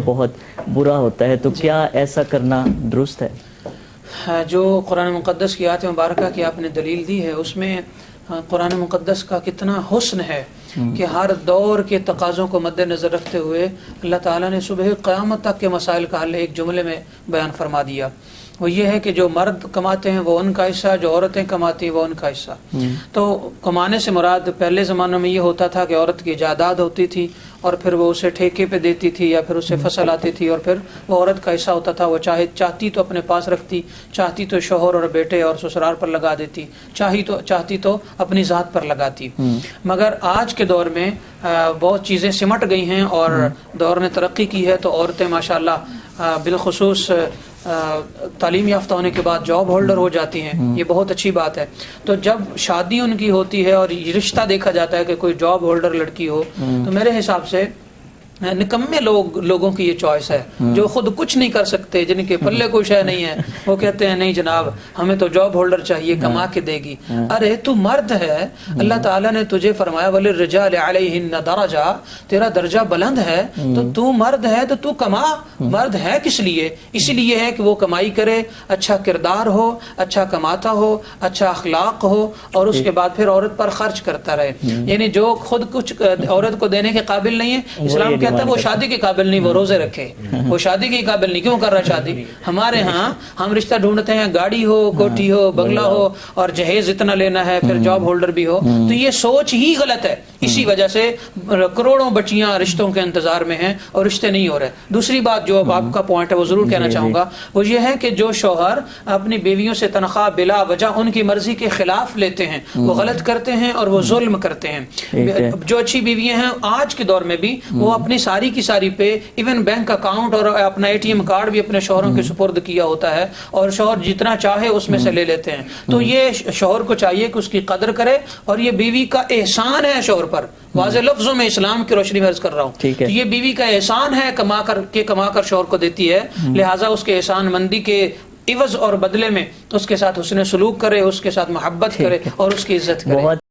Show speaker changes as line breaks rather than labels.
بہت برا ہوتا ہے، تو کیا ایسا کرنا درست ہے؟
جو قرآن مقدس کی آیت مبارکہ کی آپ نے دلیل دی ہے، اس میں قرآن مقدس کا کتنا حسن ہے کہ ہر دور کے تقاضوں کو مد نظر رکھتے ہوئے اللہ تعالیٰ نے صبح قیامت تک کے مسائل کا حل ایک جملے میں بیان فرما دیا۔ وہ یہ ہے کہ جو مرد کماتے ہیں وہ ان کا حصہ، جو عورتیں کماتی ہیں وہ ان کا حصہ۔ تو کمانے سے مراد پہلے زمانوں میں یہ ہوتا تھا کہ عورت کی جائیداد ہوتی تھی اور پھر وہ اسے ٹھیکے پہ دیتی تھی یا پھر اسے فصل آتی تھی اور پھر وہ عورت کا حصہ ہوتا تھا، وہ چاہتی تو اپنے پاس رکھتی، چاہتی تو شوہر اور بیٹے اور سسرال پر لگا دیتی، چاہتی تو اپنی ذات پر لگاتی۔ مگر آج کے دور میں بہت چیزیں سمٹ گئی ہیں اور دور نے ترقی کی ہے، تو عورتیں ماشاءاللہ بالخصوص تعلیم یافتہ ہونے کے بعد جاب ہولڈر ہو جاتی ہیں، یہ بہت اچھی بات ہے۔ تو جب شادی ان کی ہوتی ہے اور رشتہ دیکھا جاتا ہے کہ کوئی جاب ہولڈر لڑکی ہو، تو میرے حساب سے نکمے لوگوں کی یہ چوائس ہے جو خود کچھ نہیں کر سکتے، جن کے پلے کوئی شے نہیں ہے، وہ کہتے ہیں نہیں جناب ہمیں تو جاب ہولڈر چاہیے، کما کے دے گی۔ ارے تو مرد ہے، اللہ تعالیٰ نے تجھے فرمایا وَلِلرِّجَالِ عَلَيْهِنَّ دَرَجَةٌ، تیرا درجہ بلند ہے، تو مرد ہے تو کما۔ مرد ہے کس لیے؟ اسی لیے ہے کہ وہ کمائی کرے، اچھا کردار ہو، اچھا کماتا ہو، اچھا اخلاق ہو، اور اس کے بعد پھر عورت پر خرچ کرتا رہے۔ یعنی جو خود کچھ عورت کو دینے کے قابل نہیں ہے، اسلام کہتا ہے وہ شادی کے قابل نہیں، وہ روزے رکھے۔ وہ شادی کے قابل نہیں، کیوں کر رہا ہے شادی؟ ہمارے ہاں ہم رشتہ ڈھونڈتے ہیں، گاڑی ہو، کوٹھی ہو، بنگلہ ہو، اور جہیز اتنا لینا ہے، پھر جاب ہولڈر بھی ہو، تو یہ سوچ ہی غلط ہے۔ اسی وجہ سے کروڑوں بچیاں رشتوں کے انتظار میں ہیں اور رشتے نہیں ہو رہے۔ دوسری بات جو اب آپ کا پوائنٹ ہے وہ ضرور کہنا چاہوں گا، وہ یہ ہے کہ جو شوہر اپنی بیویوں سے تنخواہ بلا وجہ ان کی مرضی کے خلاف لیتے ہیں، وہ غلط کرتے ہیں اور وہ ظلم کرتے ہیں۔ جو اچھی بیویاں ہیں آج کے دور میں بھی وہ اپنی ساری کی ساری پہ ایون بینک اکاؤنٹ اور اپنا ATM کارڈ بھی اپنے شوہروں کے سپرد کیا ہوتا ہے، اور شوہر جتنا چاہے اس میں سے لے لیتے ہیں۔ تو یہ شوہر کو چاہیے کہ اس کی قدر کرے، اور یہ بیوی کا احسان ہے شوہر پر، واضح لفظوں میں اسلام کی روشنی میں عرض کر رہا ہوں کہ یہ بیوی کا احسان ہے، کما کر شوہر کو دیتی ہے، لہٰذا اس کے احسان مندی کے عوض اور بدلے میں اس کے ساتھ حسن سلوک کرے، اس کے ساتھ محبت کرے اور اس کی عزت کرے۔